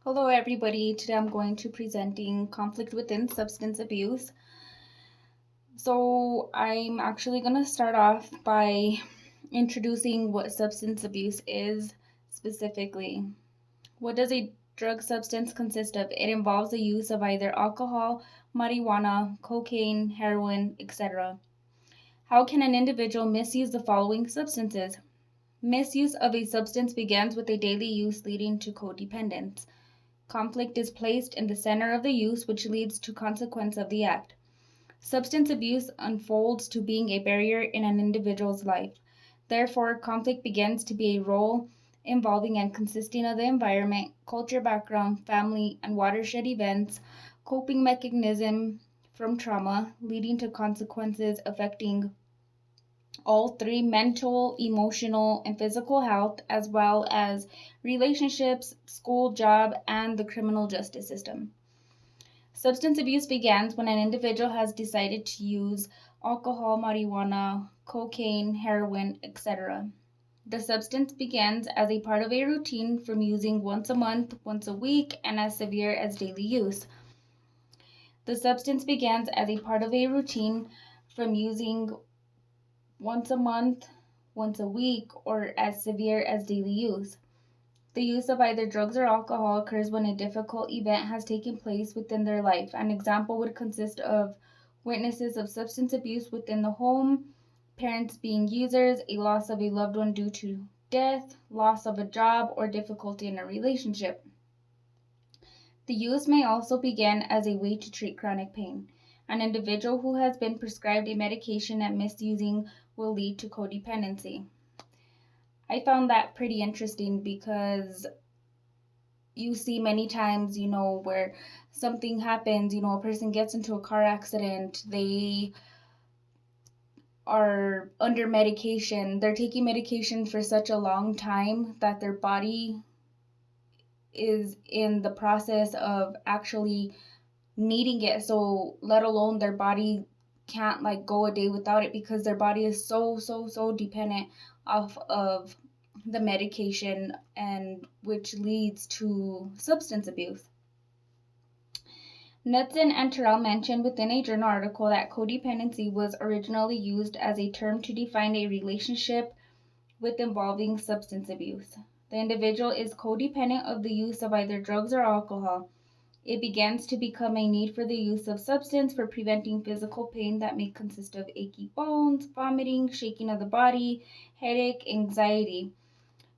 Hello everybody, today I'm going to presenting conflict within substance abuse. So I'm actually going to start off by introducing what substance abuse is specifically. What does a drug substance consist of? It involves the use of either alcohol, marijuana, cocaine, heroin, etc. How can an individual misuse the following substances? Misuse of a substance begins with a daily use leading to codependence. Conflict is placed in the center of the use, which leads to consequence of the act. Substance abuse unfolds to being a barrier in an individual's life. Therefore, conflict begins to be a role involving and consisting of the environment, culture background, family, and watershed events, coping mechanism from trauma, leading to consequences affecting all three mental, emotional, and physical health, as well as relationships, school, job, and the criminal justice system. Substance abuse begins when an individual has decided to use alcohol, marijuana, cocaine, heroin, etc. The substance begins as a part of a routine from using once a month, once a week, and as severe as daily use. The substance begins as a part of a routine from using once a month, once a week, or as severe as daily use. The use of either drugs or alcohol occurs when a difficult event has taken place within their life. An example would consist of witnesses of substance abuse within the home, parents being users, a loss of a loved one due to death, loss of a job, or difficulty in a relationship. The use may also begin as a way to treat chronic pain. An individual who has been prescribed a medication and misusing will lead to codependency. I found that pretty interesting because you see many times, where something happens, a person gets into a car accident, they are under medication, they're taking medication for such a long time that their body is in the process of actually needing it. So, let alone their body can't like go a day without it because their body is so dependent off of the medication, and which leads to substance abuse. Knudsen and Terrell mentioned within a journal article that codependency was originally used as a term to define a relationship with involving substance abuse. The individual is codependent of the use of either drugs or alcohol. It begins to become a need for the use of substance for preventing physical pain that may consist of achy bones, vomiting, shaking of the body, headache, anxiety,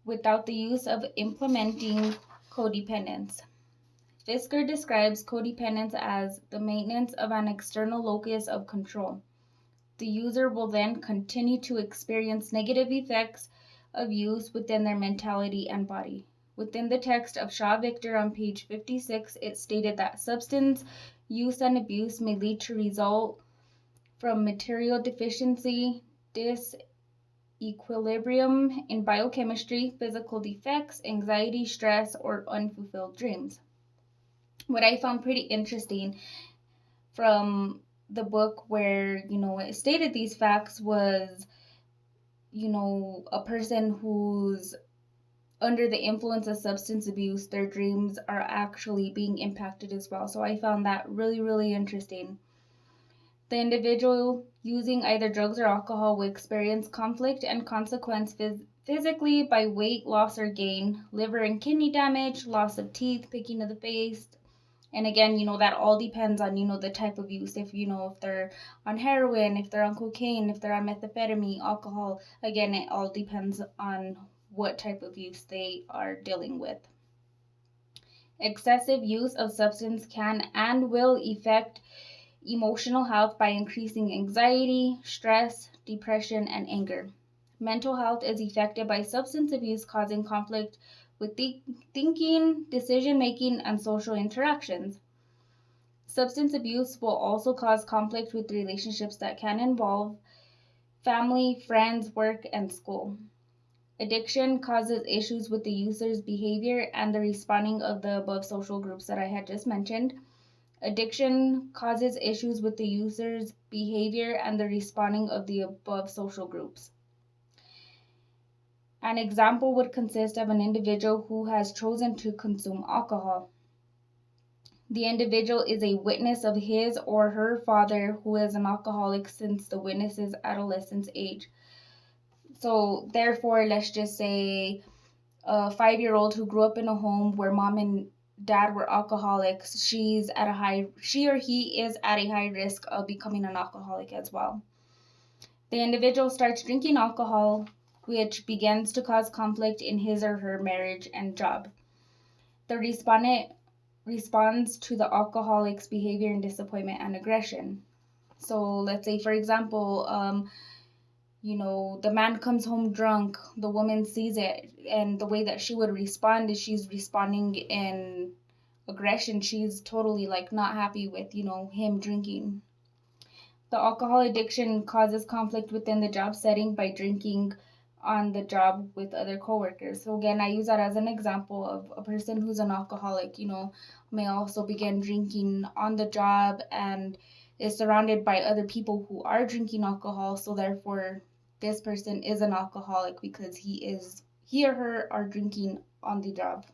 without the use of implementing codependence. Fisker describes codependence as the maintenance of an external locus of control. The user will then continue to experience negative effects of use within their mentality and body. Within the text of Shaw Victor on page 56, it stated that substance use and abuse may lead to result from material deficiency, disequilibrium in biochemistry, physical defects, anxiety, stress, or unfulfilled dreams. What I found pretty interesting from the book where, it stated these facts was, a person who's under the influence of substance abuse, their dreams are actually being impacted as well. So I found that really interesting. The individual using either drugs or alcohol will experience conflict and consequence physically by weight loss or gain, liver and kidney damage, loss of teeth, picking of the face. And again, that all depends on, the type of use. If they're on heroin, if they're on cocaine, if they're on methamphetamine, alcohol, again, it all depends on what type of use they are dealing with. Excessive use of substance can and will affect emotional health by increasing anxiety, stress, depression, and anger. Mental health is affected by substance abuse, causing conflict with thinking, decision making, and social interactions. Substance abuse will also cause conflict with relationships that can involve family, friends, work, and school. Addiction causes issues with the user's behavior and the responding of the above social groups that I had just mentioned. Addiction causes issues with the user's behavior and the responding of the above social groups. An example would consist of an individual who has chosen to consume alcohol. The individual is a witness of his or her father who is an alcoholic since the witness's adolescence age. So therefore, let's just say a 5-year-old who grew up in a home where mom and dad were alcoholics, she or he is at a high risk of becoming an alcoholic as well. The individual starts drinking alcohol, which begins to cause conflict in his or her marriage and job. The respondent responds to the alcoholic's behavior in disappointment and aggression. So let's say, for example, the man comes home drunk, the woman sees it, and the way that she would respond is she's responding in aggression. She's totally like not happy with, him drinking. The alcohol addiction causes conflict within the job setting by drinking on the job with other coworkers. So again, I use that as an example of a person who's an alcoholic, may also begin drinking on the job and is surrounded by other people who are drinking alcohol. So therefore, this person is an alcoholic because he or her are drinking on the job.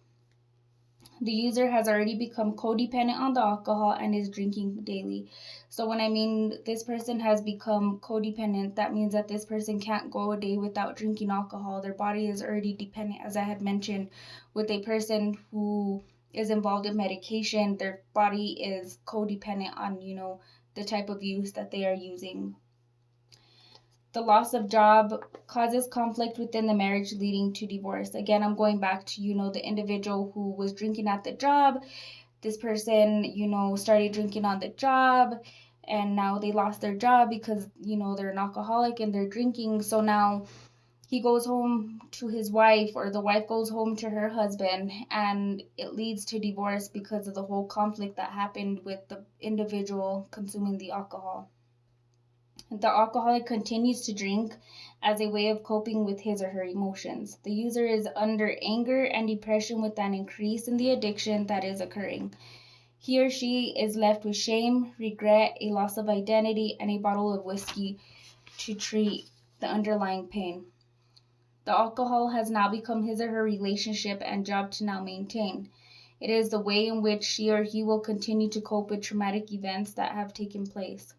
The user has already become codependent on the alcohol and is drinking daily. So when I mean this person has become codependent, that means that this person can't go a day without drinking alcohol. Their body is already dependent, as I had mentioned, with a person who is involved in medication. Their body is codependent on, the type of use that they are using. The loss of job causes conflict within the marriage leading to divorce. Again, I'm going back to, the individual who was drinking at the job. This person, started drinking on the job and now they lost their job because, they're an alcoholic and they're drinking. So now he goes home to his wife or the wife goes home to her husband and it leads to divorce because of the whole conflict that happened with the individual consuming the alcohol. The alcoholic continues to drink as a way of coping with his or her emotions. The user is under anger and depression with an increase in the addiction that is occurring. He or she is left with shame, regret, a loss of identity, and a bottle of whiskey to treat the underlying pain. The alcohol has now become his or her relationship and job to now maintain. It is the way in which she or he will continue to cope with traumatic events that have taken place.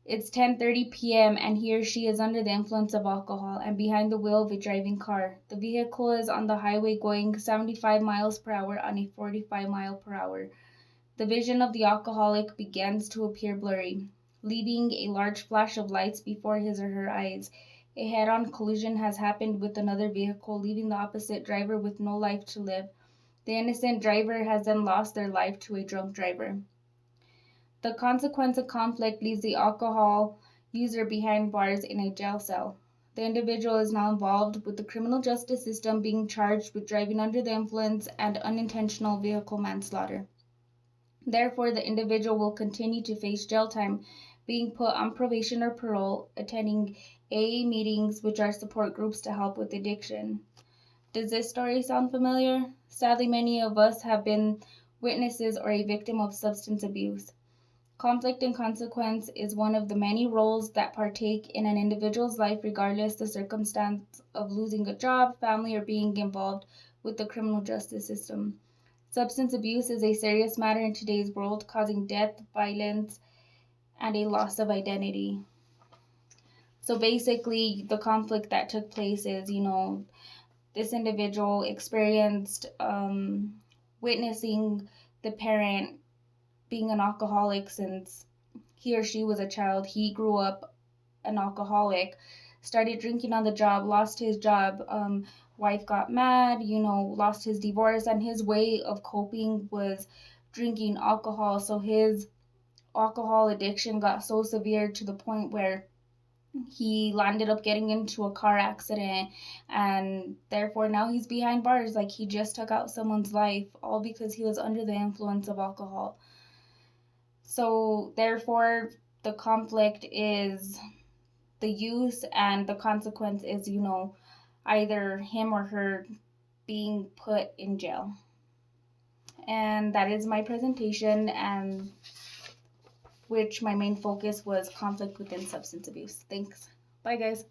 It's 10:30 p.m. and he or she is under the influence of alcohol and behind the wheel of a driving car. The vehicle is on the highway going 75 miles per hour on a 45 mile per hour. The vision of the alcoholic begins to appear blurry, leaving a large flash of lights before his or her eyes. A head-on collision has happened with another vehicle, leaving the opposite driver with no life to live. The innocent driver has then lost their life to a drunk driver. The consequence of conflict leaves the alcohol user behind bars in a jail cell. The individual is now involved with the criminal justice system, being charged with driving under the influence and unintentional vehicle manslaughter. Therefore, the individual will continue to face jail time, being put on probation or parole, attending AA meetings, which are support groups to help with addiction. Does this story sound familiar? Sadly, many of us have been witnesses or a victim of substance abuse. Conflict and consequence is one of the many roles that partake in an individual's life regardless the circumstance of losing a job, family, or being involved with the criminal justice system. Substance abuse is a serious matter in today's world, causing death, violence, and a loss of identity. So basically, the conflict that took place is, this individual experienced witnessing the parent being an alcoholic since he or she was a child. He grew up an alcoholic, started drinking on the job, lost his job, wife got mad, lost his divorce, and his way of coping was drinking alcohol. So his alcohol addiction got so severe to the point where he landed up getting into a car accident and therefore now he's behind bars. Like, he just took out someone's life, all because he was under the influence of alcohol. So therefore, the conflict is the use and the consequence is, either him or her being put in jail. And that is my presentation, and which my main focus was conflict within substance abuse. Thanks. Bye, guys.